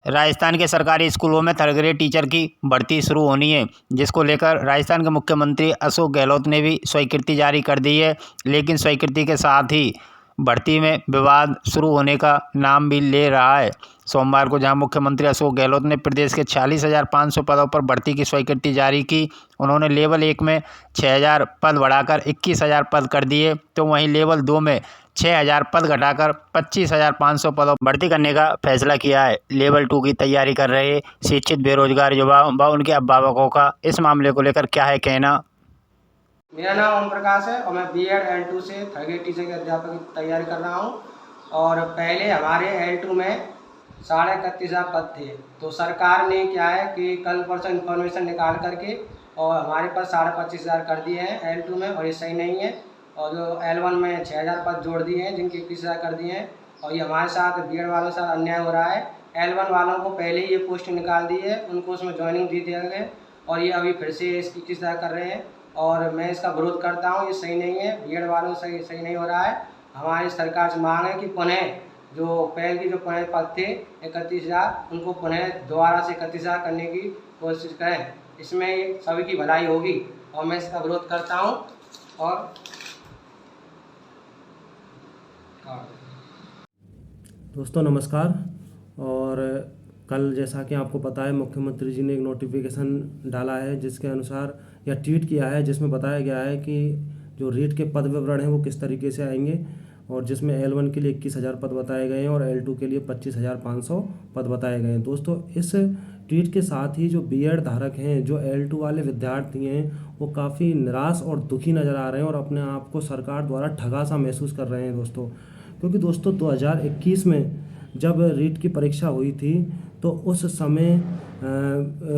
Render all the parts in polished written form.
राजस्थान के सरकारी स्कूलों में थर्ड ग्रेड टीचर की भर्ती शुरू होनी है, जिसको लेकर राजस्थान के मुख्यमंत्री अशोक गहलोत ने भी स्वीकृति जारी कर दी है। लेकिन स्वीकृति के साथ ही भर्ती में विवाद शुरू होने का नाम भी ले रहा है। सोमवार को जहां मुख्यमंत्री अशोक गहलोत ने प्रदेश के 46,500 पदों पर भर्ती की स्वीकृति जारी की, उन्होंने लेवल 1 में 6,000 पद बढ़ाकर 21,000 पद कर दिए, तो वहीं लेवल 2 में 6,000 पद घटाकर 25,500 पदों पर भर्ती करने का फैसला किया है। लेवल 2 की तैयारी कर रहे शिक्षित बेरोजगार युवा व उनके अभिभावकों का इस मामले को लेकर क्या है कहना। मेरा नाम ओम प्रकाश है और मैं बीएड L2 से थर्ड ग्रेड टीचर के अध्यापक की तैयारी कर रहा हूँ। और पहले हमारे L2 में 31,500 पद थे, तो सरकार ने क्या है कि कल परसों इन्फॉर्मेशन निकाल करके और हमारे पास 25,500 कर दिए हैं L2 में, और ये सही नहीं है। और जो L1 में 6,000 पद जोड़ दिए हैं, जिनके 21,000 कर दिए हैं, और ये हमारे साथ बीएड वालों के साथ अन्याय हो रहा है। L1 वालों को पहले ही ये पोस्ट निकाल दी है, उनको उसमें ज्वाइनिंग दे दिया गया है, और ये अभी फिर से इसकी 21,000 कर रहे हैं। और मैं इसका विरोध करता हूँ, ये सही नहीं है। बीएड वालों सही नहीं हो रहा है। हमारी सरकार से मांग है कि पुनः जो पहले की जो पुनः पद थे 31,000, उनको पुनः दोबारा से 31,000 करने की कोशिश करें, इसमें सभी की भलाई होगी, और मैं इसका विरोध करता हूँ। और दोस्तों नमस्कार। और कल जैसा कि आपको पता है, मुख्यमंत्री जी ने एक नोटिफिकेशन डाला है, जिसके अनुसार या ट्वीट किया है, जिसमें बताया गया है कि जो रीट के पद विवरण हैं वो किस तरीके से आएंगे, और जिसमें L1 के लिए 21,000 पद बताए गए हैं और L2 के लिए 25,500 पद बताए गए हैं। दोस्तों इस ट्वीट के साथ ही जो बीएड धारक हैं, जो L2 वाले विद्यार्थी हैं, वो काफ़ी निराश और दुखी नज़र आ रहे हैं और अपने आप को सरकार द्वारा ठगा सा महसूस कर रहे हैं दोस्तों। क्योंकि दोस्तों 2021 में जब रीट की परीक्षा हुई थी, तो उस समय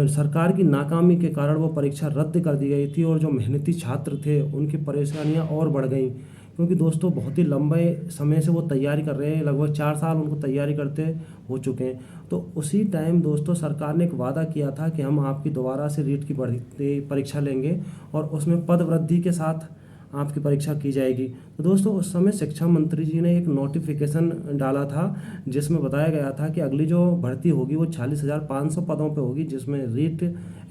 सरकार की नाकामी के कारण वो परीक्षा रद्द कर दी गई थी, और जो मेहनती छात्र थे उनकी परेशानियां और बढ़ गई, क्योंकि दोस्तों बहुत ही लंबे समय से वो तैयारी कर रहे हैं, लगभग 4 साल उनको तैयारी करते हो चुके हैं। तो उसी टाइम दोस्तों सरकार ने एक वादा किया था कि हम आपकी दोबारा से रीट की परीक्षा लेंगे और उसमें पद वृद्धि के साथ आपकी परीक्षा की जाएगी। तो दोस्तों उस समय शिक्षा मंत्री जी ने एक नोटिफिकेशन डाला था, जिसमें बताया गया था कि अगली जो भर्ती होगी वो 46,500 पदों पे होगी, जिसमें रीट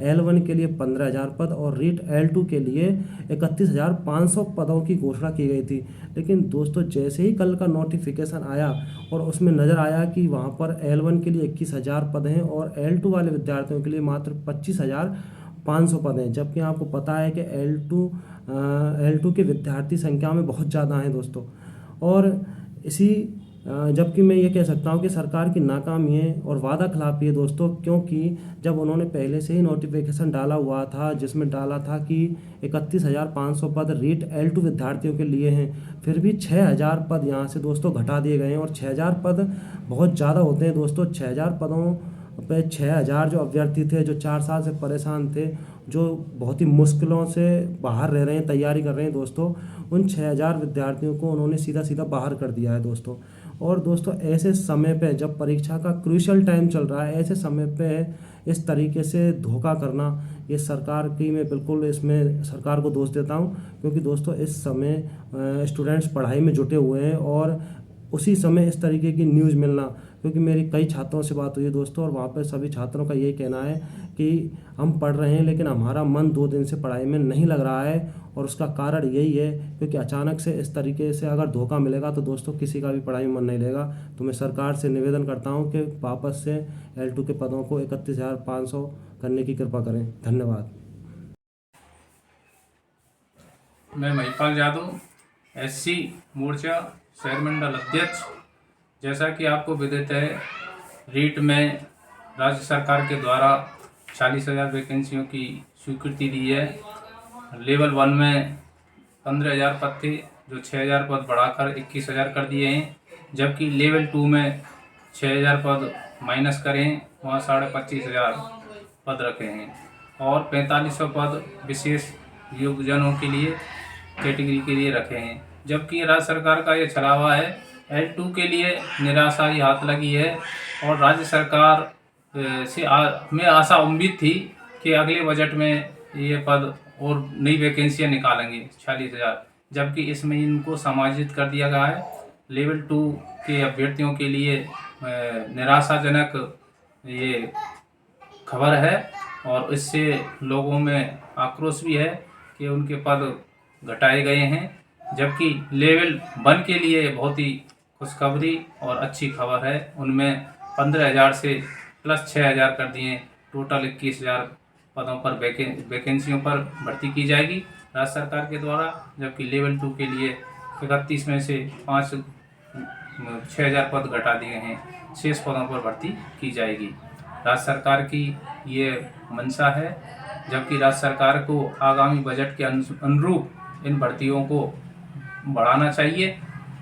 L1 के लिए 15,000 पद और रीट L2 के लिए 31,500 पदों की घोषणा की गई थी। लेकिन दोस्तों जैसे ही कल का नोटिफिकेशन आया और उसमें नज़र आया कि वहाँ पर L1 के लिए 21,000 पद हैं और L2 वाले विद्यार्थियों के लिए मात्र 25,500 पद हैं, जबकि आपको पता है कि L2 के विद्यार्थी संख्या में बहुत ज़्यादा हैं दोस्तों। और इसी जबकि मैं ये कह सकता हूँ कि सरकार की नाकामी है और वादा खिलाफी है दोस्तों, क्योंकि जब उन्होंने पहले से ही नोटिफिकेशन डाला हुआ था, जिसमें डाला था कि 31,500 पद रीट L2 विद्यार्थियों के लिए हैं, फिर भी 6,000 पद यहाँ से दोस्तों घटा दिए गए हैं। और 6,000 पद बहुत ज़्यादा होते हैं दोस्तों। 6,000 पदों पे 6,000 जो अभ्यर्थी थे, जो 4 साल से परेशान थे, जो बहुत ही मुश्किलों से बाहर रह रहे हैं, तैयारी कर रहे हैं दोस्तों, उन 6,000 विद्यार्थियों को उन्होंने सीधा सीधा बाहर कर दिया है दोस्तों। और दोस्तों ऐसे समय पे, जब परीक्षा का क्रूशियल टाइम चल रहा है, ऐसे समय पे इस तरीके से धोखा करना, ये सरकार की, मैं बिल्कुल इसमें सरकार को दोष देता हूँ। क्योंकि दोस्तों इस समय स्टूडेंट्स पढ़ाई में जुटे हुए हैं और उसी समय इस तरीके की न्यूज़ मिलना, क्योंकि मेरी कई छात्रों से बात हुई है दोस्तों, और वहाँ पर सभी छात्रों का यही कहना है कि हम पढ़ रहे हैं लेकिन हमारा मन 2 दिन से पढ़ाई में नहीं लग रहा है। और उसका कारण यही है क्योंकि अचानक से इस तरीके से अगर धोखा मिलेगा तो दोस्तों किसी का भी पढ़ाई में मन नहीं लगेगा। तो मैं सरकार से निवेदन करता हूँ कि वापस से L2 के पदों को 31,500 करने की कृपा करें। धन्यवाद। मैं महिपाल यादव, SC मोर्चा शहर मंडल अध्यक्ष। जैसा कि आपको विदित है, रीट में राज्य सरकार के द्वारा 40,000 वैकेंसियों की स्वीकृति दी है। लेवल 1 में 15,000 पद थे, जो 6,000 पद बढ़ाकर 21,000 कर दिए हैं, जबकि लेवल 2 में 6,000 पद माइनस करें, वहाँ 25,500 पद रखे हैं, और 4,500 पद विशेष योग्यजनों के लिए, कैटेगरी के लिए रखे हैं। जबकि राज्य सरकार का ये छलावा है। L2 के लिए निराशा ही हाथ लगी है, और राज्य सरकार से हमें आशा उम्मीद थी कि अगले बजट में ये पद और नई वैकेंसियाँ निकालेंगे 46,000, जबकि इसमें इनको समायोजित कर दिया गया है। लेवल 2 के अभ्यर्थियों के लिए निराशाजनक ये खबर है और इससे लोगों में आक्रोश भी है कि उनके पद घटाए गए हैं, जबकि लेवल 1 के लिए बहुत ही खुशखबरी और अच्छी खबर है। उनमें 15,000 से प्लस 6,000 कर दिए, टोटल 21,000 पदों पर वैकेंसियों पर भर्ती की जाएगी राज्य सरकार के द्वारा, जबकि लेवल 2 के लिए 31 में से 6,000 पद घटा दिए हैं, शेष पदों पर भर्ती की जाएगी। राज्य सरकार की ये मंशा है, जबकि राज्य सरकार को आगामी बजट के अनुरूप इन भर्तियों को बढ़ाना चाहिए,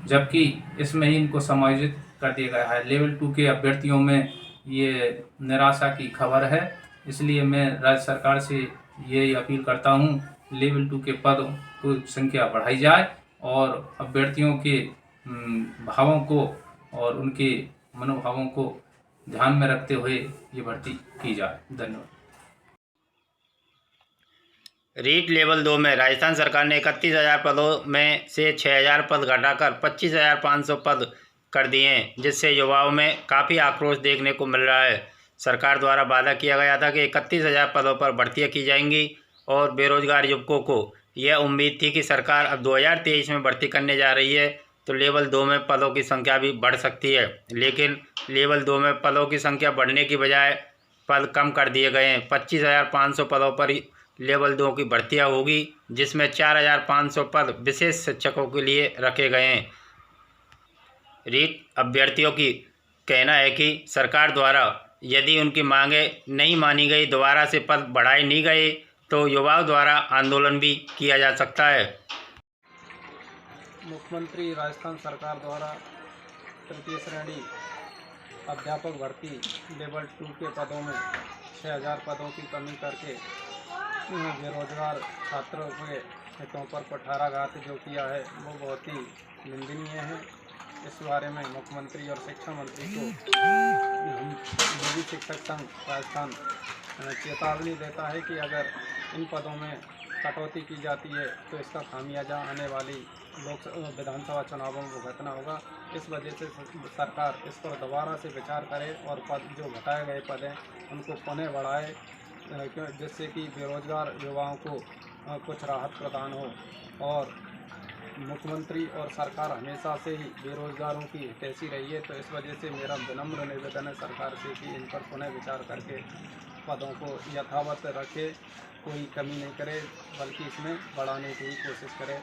जबकि इसमें ही इनको समायोजित कर दिया गया है। लेवल 2 के अभ्यर्थियों में ये निराशा की खबर है, इसलिए मैं राज्य सरकार से ये अपील करता हूँ लेवल 2 के पद की संख्या बढ़ाई जाए और अभ्यर्थियों के भावों को और उनके मनोभावों को ध्यान में रखते हुए ये भर्ती की जाए। धन्यवाद। रीट लेवल 2 में राजस्थान सरकार ने 31,000 पदों में से 6,000 पद घटाकर 25,500 पद कर दिए हैं, जिससे युवाओं में काफ़ी आक्रोश देखने को मिल रहा है। सरकार द्वारा वादा किया गया था कि 31,000 पदों पर भर्तियां की जाएंगी और बेरोजगार युवकों को यह उम्मीद थी कि सरकार अब 2023 में भर्ती करने जा रही है तो लेवल 2 में पदों की संख्या भी बढ़ सकती है, लेकिन लेवल 2 में पदों की संख्या बढ़ने की बजाय पद कम कर दिए गए हैं। 25,500 पदों पर लेवल 2 की भर्तियां होगी, जिसमें 4,500 पद विशेष शिक्षकों के लिए रखे गए हैं। रीट अभ्यर्थियों की कहना है कि सरकार द्वारा यदि उनकी मांगें नहीं मानी गई, दोबारा से पद बढ़ाए नहीं गए, तो युवाओं द्वारा आंदोलन भी किया जा सकता है। मुख्यमंत्री राजस्थान सरकार द्वारा तृतीय श्रेणी अध्यापक भर्ती लेवल 2 के पदों में 6,000 पदों की कमी करके बेरोजगार छात्रों के हितों पर कुठाराघात जो किया है वो बहुत ही निंदनीय है। इस बारे में मुख्यमंत्री और शिक्षा मंत्री को निजी शिक्षक संघ राजस्थान चेतावनी देता है कि अगर इन पदों में कटौती की जाती है तो इसका खामियाजा आने वाली विधानसभा चुनावों में भुगतना होगा। इस वजह से सरकार इस पर दोबारा से विचार करे और पद जो घटाए गए पद हैं उनको पुनः बढ़ाए, जिससे कि बेरोजगार युवाओं को कुछ राहत प्रदान हो। और मुख्यमंत्री और सरकार हमेशा से ही बेरोजगारों की हितैषी रही है, तो इस वजह से मेरा विनम्र निवेदन है सरकार से कि इन पर पुनः विचार करके पदों को यथावत रखे, कोई कमी नहीं करे, बल्कि इसमें बढ़ाने की कोशिश करे।